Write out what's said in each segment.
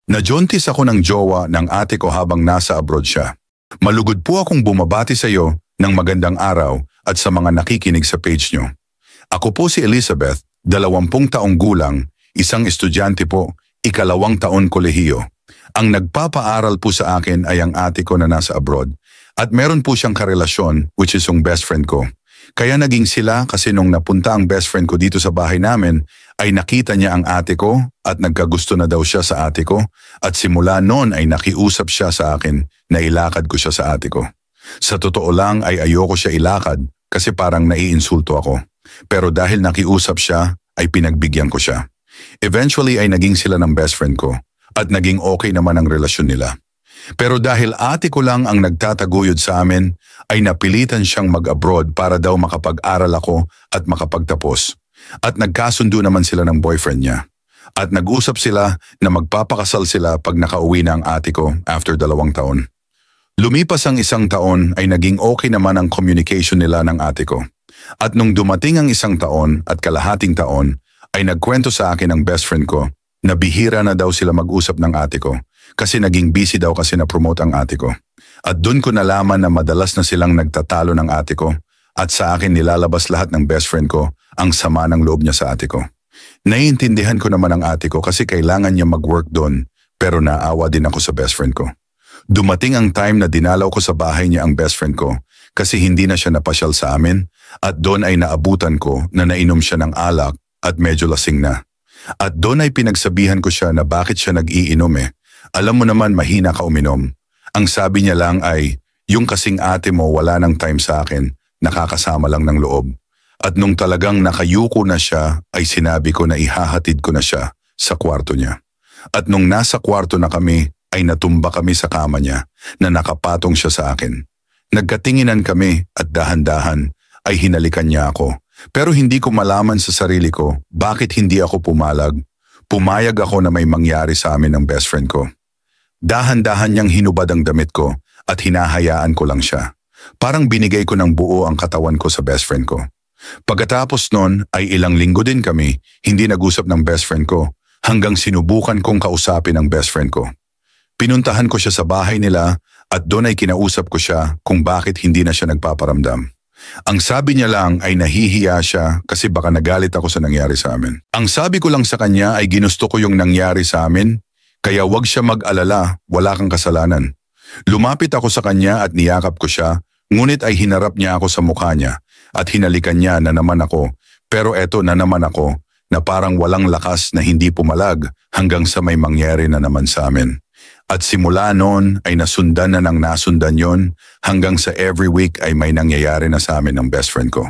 Najontis ako ng jowa ng ate ko habang nasa abroad siya. Malugod po akong bumabati sa iyo ng magandang araw at sa mga nakikinig sa page nyo. Ako po si Elizabeth, 20 taong gulang, isang estudyante po, 2 taon kolehiyo. Ang nagpapaaral po sa akin ay ang ate ko na nasa abroad at meron po siyang karelasyon which is yung best friend ko. Kaya naging sila kasi nung napunta ang best friend ko dito sa bahay namin ay nakita niya ang ate ko at nagkagusto na daw siya sa ate ko at simula noon ay nakiusap siya sa akin na ilakad ko siya sa ate ko. Sa totoo lang ay ayoko siya ilakad kasi parang naiinsulto ako. Pero dahil nakiusap siya ay pinagbigyan ko siya. Eventually ay naging sila ng best friend ko at naging okay naman ang relasyon nila. Pero dahil ate ko lang ang nagtataguyod sa amin, ay napilitan siyang mag-abroad para daw makapag-aral ako at makapagtapos. At nagkasundo naman sila ng boyfriend niya. At nag-usap sila na magpapakasal sila pag nakauwi na ang ate ko after 2 taon. Lumipas ang 1 taon ay naging okay naman ang communication nila ng ate ko. At nung dumating ang 1 taon at kalahating taon, ay nagkwento sa akin ang best friend ko na bihira na daw sila mag-usap ng ate ko. Kasi naging busy daw kasi na-promote ang ate ko. At doon ko nalaman na madalas na silang nagtatalo ng ate ko at sa akin nilalabas lahat ng best friend ko ang sama ng loob niya sa ate ko. Naiintindihan ko naman ang ate ko kasi kailangan niya mag-work doon pero naawa din ako sa best friend ko. Dumating ang time na dinalaw ko sa bahay niya ang best friend ko kasi hindi na siya napasyal sa amin at doon ay naabutan ko na nainom siya ng alak at medyo lasing na. At doon ay pinagsabihan ko siya na bakit siya nag-iinom eh. Alam mo naman mahina ka uminom. Ang sabi niya lang ay, yung kasing ate mo wala nang time sa akin, nakakasama lang ng loob. At nung talagang nakayuko na siya, ay sinabi ko na ihahatid ko na siya sa kwarto niya. At nung nasa kwarto na kami, ay natumba kami sa kama niya na nakapatong siya sa akin. Nagkatinginan kami at dahan-dahan ay hinalikan niya ako. Pero hindi ko malaman sa sarili ko bakit hindi ako pumalag. Pumayag ako na may mangyari sa amin ng best friend ko. Dahan-dahan niyang hinubad ang damit ko at hinahayaan ko lang siya. Parang binigay ko ng buo ang katawan ko sa best friend ko. Pagkatapos nun ay ilang linggo din kami hindi nag-usap ng best friend ko hanggang sinubukan kong kausapin ang best friend ko. Pinuntahan ko siya sa bahay nila at doon ay kinausap ko siya kung bakit hindi na siya nagpaparamdam. Ang sabi niya lang ay nahihiya siya kasi baka nagalit ako sa nangyari sa amin. Ang sabi ko lang sa kanya ay ginusto ko yung nangyari sa amin, kaya wag siya mag-alala, wala kang kasalanan. Lumapit ako sa kanya at niyakap ko siya, ngunit ay hinarap niya ako sa mukha niya at hinalikan niya na naman ako. Pero eto na naman ako na parang walang lakas na hindi pumalag hanggang sa may mangyari na naman sa amin. At simula noon ay nasundan na ng nasundan yon hanggang sa every week ay may nangyayari na sa amin ng best friend ko.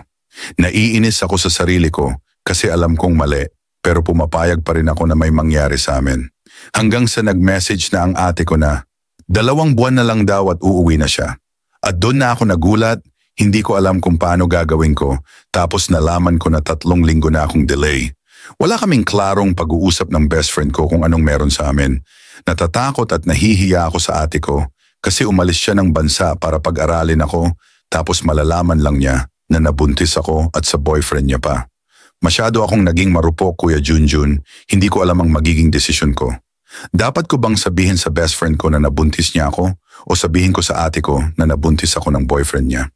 Naiinis ako sa sarili ko kasi alam kong mali pero pumapayag pa rin ako na may mangyari sa amin. Hanggang sa nag-message na ang ate ko na 2 buwan na lang daw at uuwi na siya. At doon na ako nagulat, hindi ko alam kung paano gagawin ko tapos nalaman ko na 3 linggo na akong delay. Wala kaming klarong pag-uusap ng best friend ko kung anong meron sa amin. Natatakot at nahihiya ako sa ate ko kasi umalis siya ng bansa para pag-aralin ako tapos malalaman lang niya na nabuntis ako at sa boyfriend niya pa. Masyado akong naging marupok, Kuya Junjun, hindi ko alam ang magiging desisyon ko. Dapat ko bang sabihin sa best friend ko na nabuntis niya ako o sabihin ko sa ate ko na nabuntis ako ng boyfriend niya?